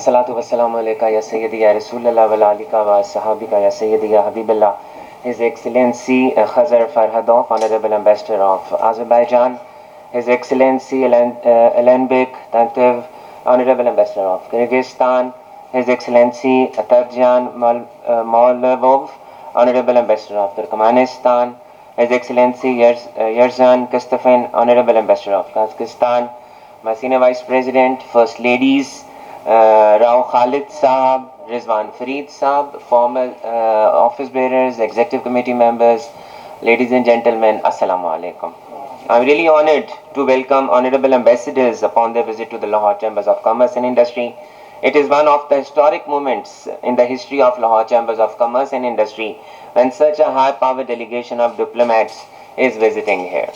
Assalatu wassalamu alayka ya Sayyidi ya Rasulullah wa alika wa sahabika ya Sayyidi ya Habiballah. His Excellency Khazar Farhadov, Honorable Ambassador of Azerbaijan. His Excellency Alanbek Tantev, Honorable Ambassador of Kyrgyzstan. His Excellency Atabjan Maulavov, Honorable Ambassador of Turkmenistan. His Excellency Yerzan Kastafin, Honorable Ambassador of Kazakhstan. My Senior Vice President, First Ladies, Rao Khalid Saab, Rizwan Fareed Saab, former office bearers, executive committee members, ladies and gentlemen, Assalamu alaikum. I'm really honored to welcome honorable ambassadors upon their visit to the Lahore Chambers of Commerce and Industry. It is one of the historic moments in the history of Lahore Chambers of Commerce and Industry when such a high-powered delegation of diplomats is visiting here.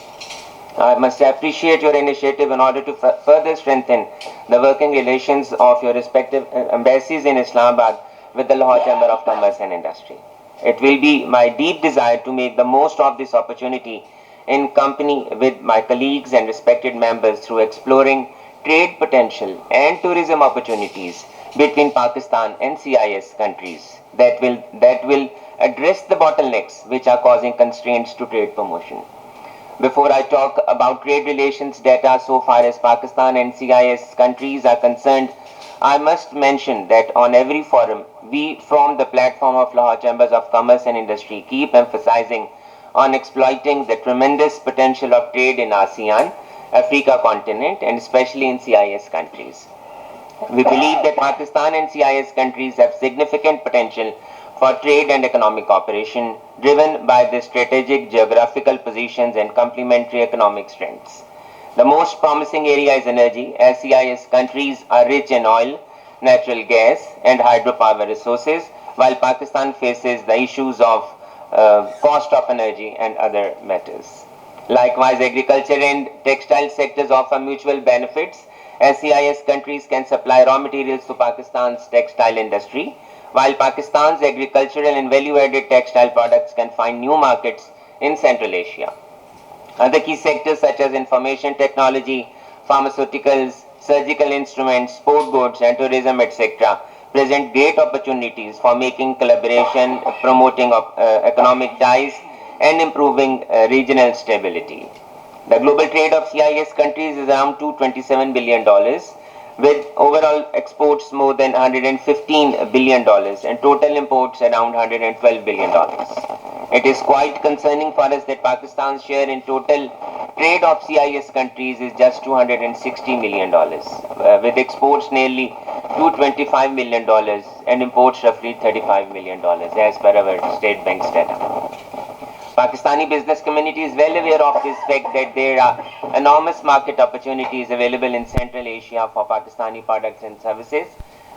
I must appreciate your initiative in order to further strengthen the working relations of your respective embassies in Islamabad with the Lahore Chamber of Commerce and Industry. It will be my deep desire to make the most of this opportunity in company with my colleagues and respected members through exploring trade potential and tourism opportunities between Pakistan and CIS countries that will address the bottlenecks which are causing constraints to trade promotion. Before I talk about trade relations data so far as Pakistan and CIS countries are concerned, I must mention that on every forum, we from the platform of Lahore Chambers of Commerce and Industry keep emphasizing on exploiting the tremendous potential of trade in ASEAN, Africa continent, and especially in CIS countries. We believe that Pakistan and CIS countries have significant potential for trade and economic cooperation, driven by their strategic geographical positions and complementary economic strengths. The most promising area is energy, as CIS countries are rich in oil, natural gas, and hydropower resources, while Pakistan faces the issues of cost of energy and other matters. Likewise, agriculture and textile sectors offer mutual benefits, as CIS countries can supply raw materials to Pakistan's textile industry, while Pakistan's agricultural and value-added textile products can find new markets in Central Asia. Other key sectors such as information technology, pharmaceuticals, surgical instruments, sport goods, and tourism, etc., present great opportunities for making collaboration, promoting economic ties, and improving regional stability. The global trade of CIS countries is around $227 billion, with overall exports more than $115 billion and total imports around $112 billion. It is quite concerning for us that Pakistan's share in total trade of CIS countries is just $260 million, with exports nearly $225 million and imports roughly $35 million as per our State Bank's data. Pakistani business community is well aware of this fact that there are enormous market opportunities available in Central Asia for Pakistani products and services.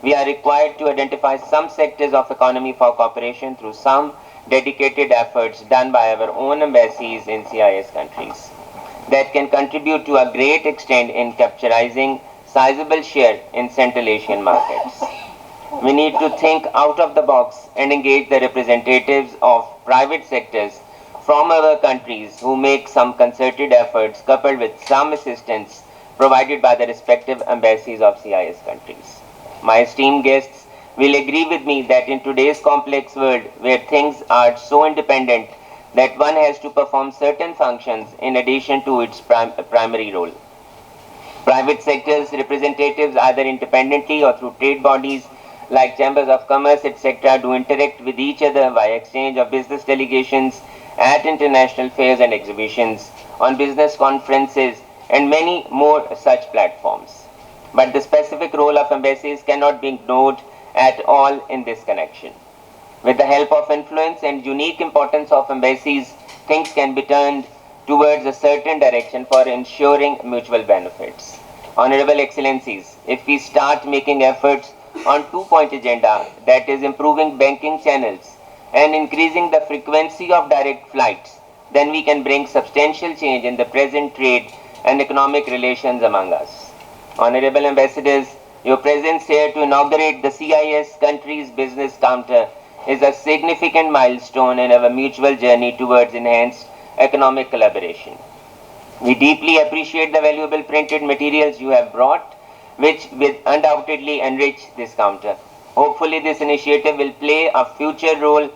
We are required to identify some sectors of economy for cooperation through some dedicated efforts done by our own embassies in CIS countries that can contribute to a great extent in capturing sizable share in Central Asian markets. We need to think out of the box and engage the representatives of private sectors from our countries who make some concerted efforts coupled with some assistance provided by the respective embassies of CIS countries. My esteemed guests will agree with me that in today's complex world where things are so independent that one has to perform certain functions in addition to its primary role. Private sector's representatives, either independently or through trade bodies like chambers of commerce, etc., do interact with each other via exchange of business delegations at international fairs and exhibitions, on business conferences, and many more such platforms. But the specific role of embassies cannot be ignored at all in this connection. With the help of influence and unique importance of embassies, things can be turned towards a certain direction for ensuring mutual benefits. Honorable Excellencies, if we start making efforts on two-point agenda, that is improving banking channels and increasing the frequency of direct flights, then we can bring substantial change in the present trade and economic relations among us. Honorable Ambassadors, your presence here to inaugurate the CIS country's business counter is a significant milestone in our mutual journey towards enhanced economic collaboration. We deeply appreciate the valuable printed materials you have brought, which will undoubtedly enrich this counter. Hopefully, this initiative will play a future role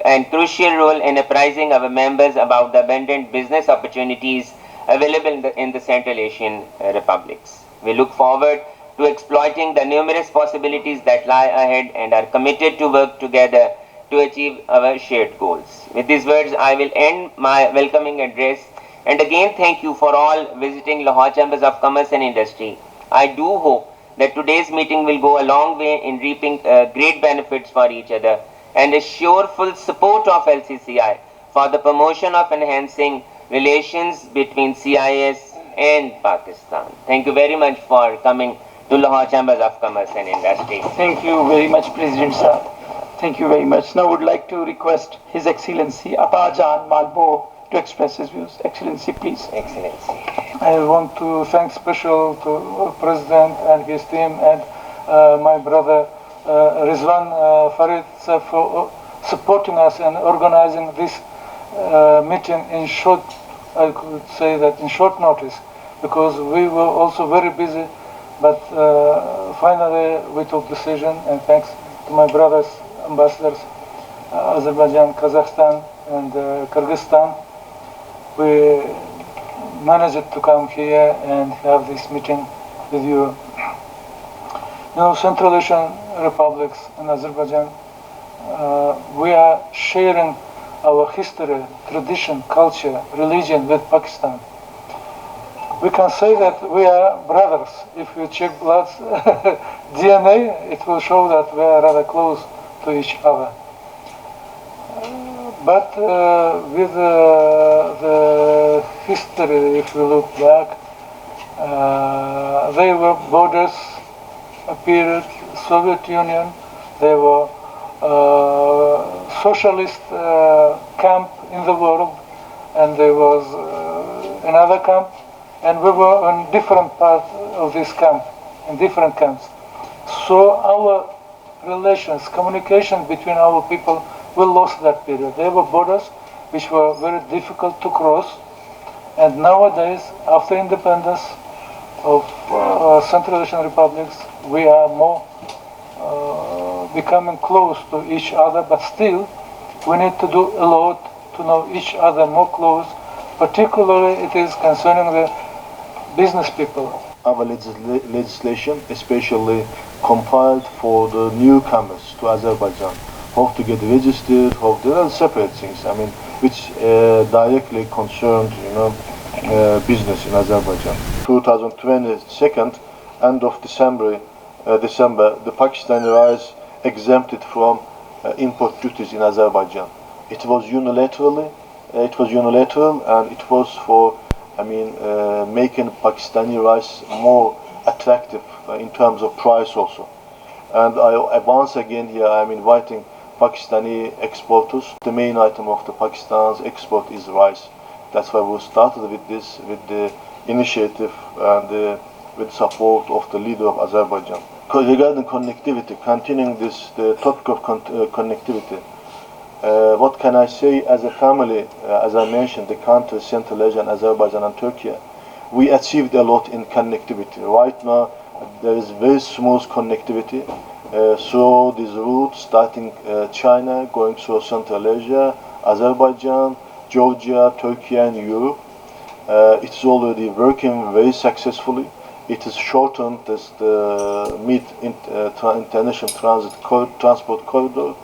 and crucial role in apprising our members about the abundant business opportunities available in the Central Asian republics. We look forward to exploiting the numerous possibilities that lie ahead and are committed to work together to achieve our shared goals. With these words, I will end my welcoming address and again thank you for all visiting Lahore Chambers of Commerce and Industry. I do hope that today's meeting will go a long way in reaping great benefits for each other and assure full support of LCCI for the promotion of enhancing relations between CIS and Pakistan. Thank you very much for coming to Lahore Chambers of Commerce and Industry. Thank you very much, President sir. Thank you very much. Now I would like to request His Excellency Abajan Malbo to express his views. Excellency, please. Excellency. I want to thank special to President and his team and my brother Rizwan Farid for supporting us and organizing this meeting in short, I could say that in short notice, because we were also very busy, but finally we took decision, and thanks to my brothers, ambassadors, Azerbaijan, Kazakhstan and Kyrgyzstan, we managed to come here and have this meeting with you. Now, Central Asian republics and Azerbaijan, we are sharing our history, tradition, culture, religion with Pakistan. We can say that we are brothers. If you check blood's DNA, it will show that we are rather close to each other. But with the history, if we look back, they were borders, a period, Soviet Union, they were socialist camp in the world, and there was another camp, and we were on different parts of this camp, in different camps. So our relations, communication between our people, we lost that period. There were borders which were very difficult to cross, and nowadays, after independence of Central Asian republics, we are more becoming close to each other, but still we need to do a lot to know each other more close. Particularly it is concerning the business people. Our legislation, especially compiled for the newcomers to Azerbaijan, how to get registered, how there are separate things, I mean, which directly concerned, business in Azerbaijan. 2022, end of December, the Pakistani rice exempted from import duties in Azerbaijan. It was unilateral, and it was for, making Pakistani rice more attractive in terms of price also. And once again here I'm inviting Pakistani exporters. The main item of the Pakistan's export is rice. That's why we started with this, with the initiative and with support of the leader of Azerbaijan. Regarding connectivity, continuing the topic of connectivity, what can I say as a family? As I mentioned, the countries Central Asia, Azerbaijan and Turkey, we achieved a lot in connectivity. Right now there is very smooth connectivity. So this route starting China, going through Central Asia, Azerbaijan, Georgia, Turkey and Europe, it's already working very successfully. It is shortened as the international transport corridor.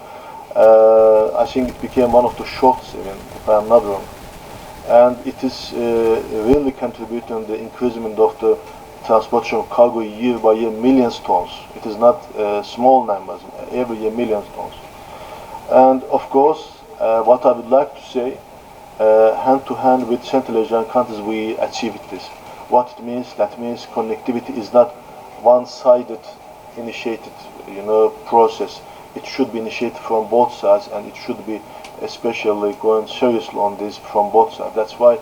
I think it became one of the shortest even, if I am not wrong. And it is really contributing the increasement of the transportation of cargo year by year, millions tons. It is not small numbers, every year millions tons. And of course, what I would like to say, hand to hand with Central Asian countries, we achieved this. What it means, that means connectivity is not one-sided initiated, process. It should be initiated from both sides, and it should be especially going seriously on this from both sides. That's why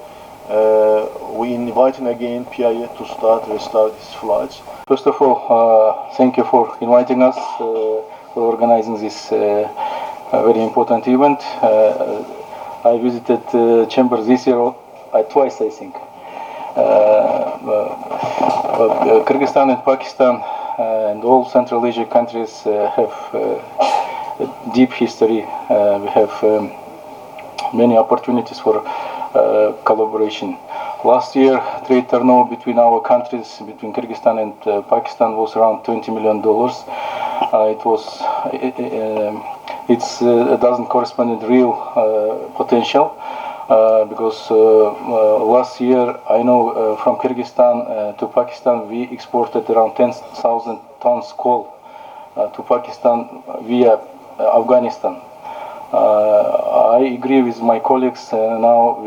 we inviting again PIA to restart its flights. First of all, thank you for inviting us, for organizing this very important event. I visited Chambers this year twice, I think. Kyrgyzstan and Pakistan and all Central Asia countries have a deep history. We have many opportunities for collaboration. Last year, trade turnover between our countries, between Kyrgyzstan and Pakistan, was around $20 million. It doesn't correspond with real potential. Because last year, I know from Kyrgyzstan to Pakistan, we exported around 10,000 tons coal to Pakistan via Afghanistan. I agree with my colleagues. Now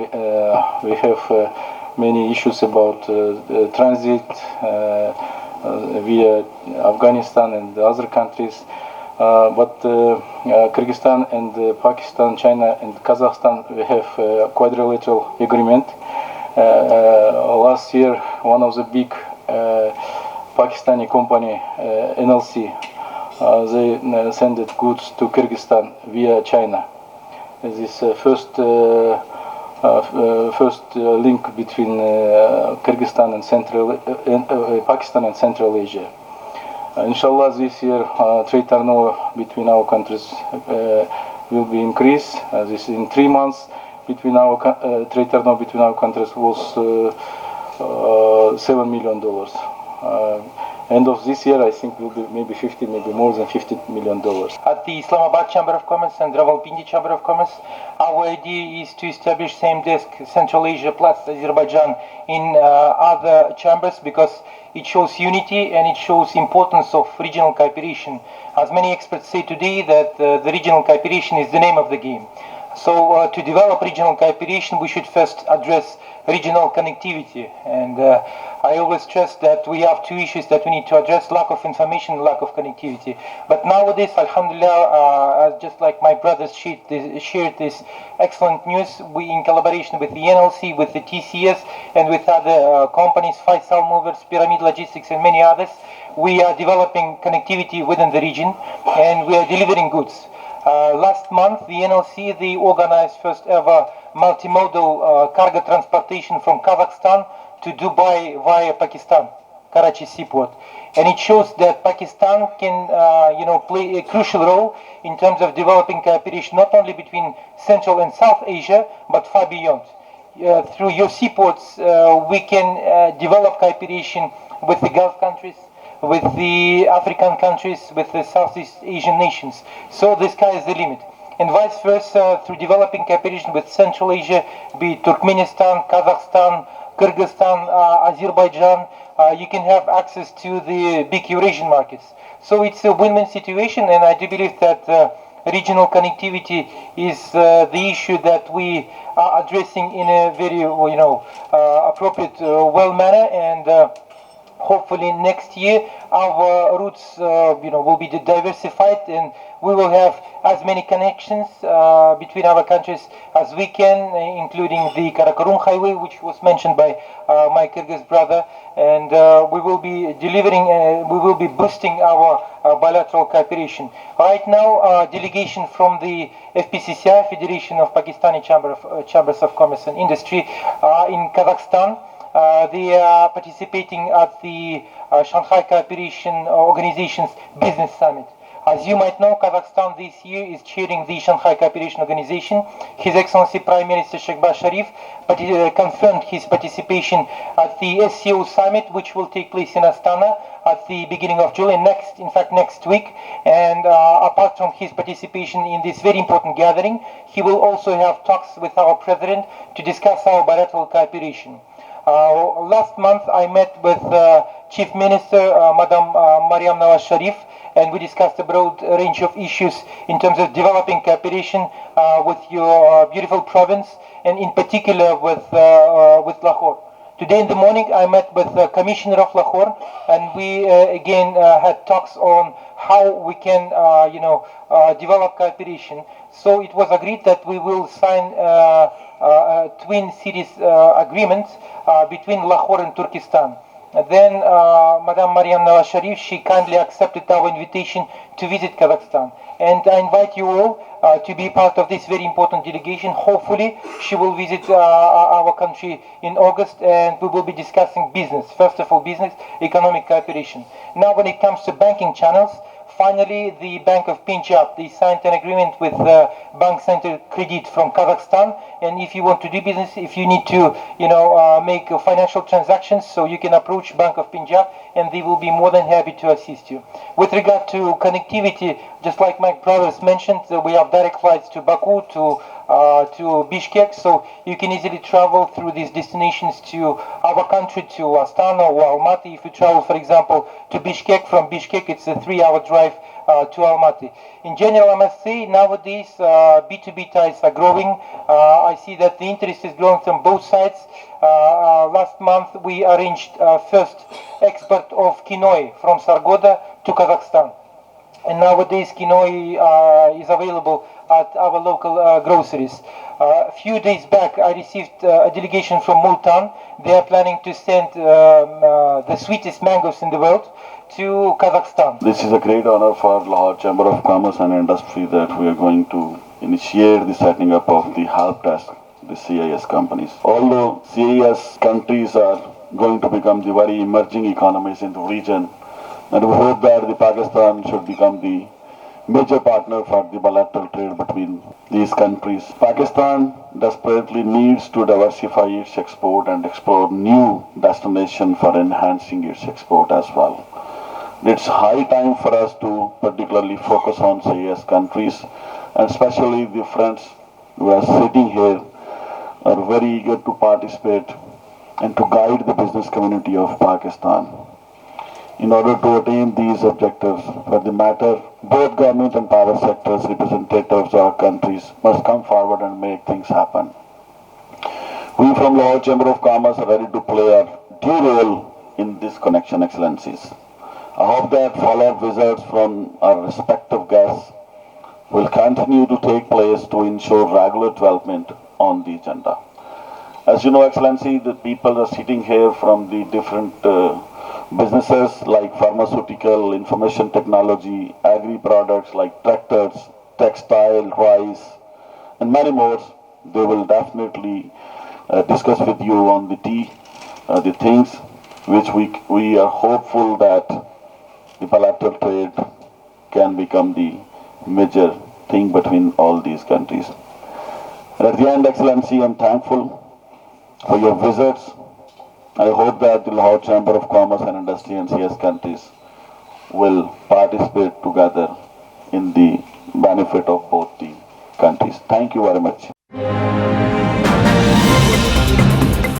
we have many issues about transit via Afghanistan and other countries. But Kyrgyzstan and Pakistan, China and Kazakhstan, we have a quadrilateral agreement. Last year, one of the big Pakistani company, NLC, they sent goods to Kyrgyzstan via China. This is first link between Kyrgyzstan and Pakistan and Central Asia. Inshallah, this year trade turnover between our countries will be increased. This in 3 months between our trade turnover between our countries was $7 million. End of this year, I think will be maybe maybe more than $50 million. At the Islamabad Chamber of Commerce and Rawalpindi Chamber of Commerce, our idea is to establish same desk Central Asia plus Azerbaijan in other chambers, because it shows unity and it shows importance of regional cooperation. As many experts say today, that the regional cooperation is the name of the game. So to develop regional cooperation, we should first address regional connectivity. And I always stress that we have two issues that we need to address: lack of information and lack of connectivity. But nowadays, alhamdulillah, just like my brothers shared this excellent news, we, in collaboration with the NLC, with the TCS, and with other companies, Faisal Movers, Pyramid Logistics, and many others, we are developing connectivity within the region, and we are delivering goods. Last month, the NLC, they organized first ever multimodal cargo transportation from Kazakhstan to Dubai via Pakistan, Karachi seaport. And it shows that Pakistan can play a crucial role in terms of developing cooperation, not only between Central and South Asia, but far beyond. Through your seaports, we can develop cooperation with the Gulf countries, with the African countries, with the Southeast Asian nations. So the sky is the limit. And vice versa, through developing cooperation with Central Asia, be it Turkmenistan, Kazakhstan, Kyrgyzstan, Azerbaijan, you can have access to the big Eurasian markets. So it's a win-win situation, and I do believe that regional connectivity is the issue that we are addressing in a very appropriate, well manner, and hopefully next year our routes will be diversified, and we will have as many connections between our countries as we can, including the Karakorum highway, which was mentioned by my Kyrgyz brother, and we will be delivering, we will be boosting our bilateral cooperation. Right now, a delegation from the FPCCI, Federation of Pakistani Chambers of Commerce and Industry, in Kazakhstan. They are participating at the Shanghai Cooperation Organization's Business Summit. As you might know, Kazakhstan this year is chairing the Shanghai Cooperation Organization. His Excellency Prime Minister Shehbaz Sharif confirmed his participation at the SCO Summit, which will take place in Astana at the beginning of July, next week. And apart from his participation in this very important gathering, he will also have talks with our President to discuss our bilateral cooperation. Last month, I met with Chief Minister, Madam Mariam Nawaz Sharif, and we discussed a broad range of issues in terms of developing cooperation with your beautiful province, and in particular with Lahore. Today in the morning, I met with the Commissioner of Lahore, and we again had talks on how we can, develop cooperation. So it was agreed that we will sign a twin cities agreement between Lahore and Turkestan. Then Madam Mariam Nawaz Sharif, she kindly accepted our invitation to visit Kazakhstan. And I invite you all to be part of this very important delegation. Hopefully, she will visit our country in August, and we will be discussing business. First of all, business, economic cooperation. Now, when it comes to banking channels, finally, the Bank of Punjab, they signed an agreement with Bank Center Credit from Kazakhstan. And if you want to do business, if you need to, make financial transactions, so you can approach Bank of Punjab, and they will be more than happy to assist you. With regard to connectivity, just like my brothers mentioned, we have direct flights to Baku, to Bishkek, so you can easily travel through these destinations to our country, to Astana or Almaty. If you travel, for example, to Bishkek, from Bishkek it's a 3-hour drive to Almaty. In general, I must say, nowadays B2B ties are growing. I see that the interest is growing from both sides. Last month we arranged first export of quinoa from Sargoda to Kazakhstan. And nowadays quinoa is available at our local groceries. A few days back I received a delegation from Multan. They are planning to send the sweetest mangoes in the world to Kazakhstan. This is a great honor for Lahore Chamber of Commerce and Industry that we are going to initiate the setting up of the help desk, the CIS companies. Although CIS countries are going to become the very emerging economies in the region, and we hope that the Pakistan should become the major partner for the bilateral trade between these countries. Pakistan desperately needs to diversify its export and explore new destinations for enhancing its export as well. It's high time for us to particularly focus on CIS countries, and especially the friends who are sitting here are very eager to participate and to guide the business community of Pakistan. In order to attain these objectives, for the matter, both government and private sectors representatives of our countries must come forward and make things happen. We from Lahore Chamber of Commerce are ready to play a due role in this connection, Excellencies. I hope that follow-up visits from our respective guests will continue to take place to ensure regular development on the agenda. As you know, Excellency, the people are sitting here from the different businesses like pharmaceutical, information technology, agri-products like tractors, textile, rice, and many more. They will definitely discuss with you on the things which we are hopeful that the bilateral trade can become the major thing between all these countries. And at the end, Excellency, I'm thankful for your visits. I hope that the Lahore Chamber of Commerce and Industry and CS countries will participate together in the benefit of both the countries. Thank you very much.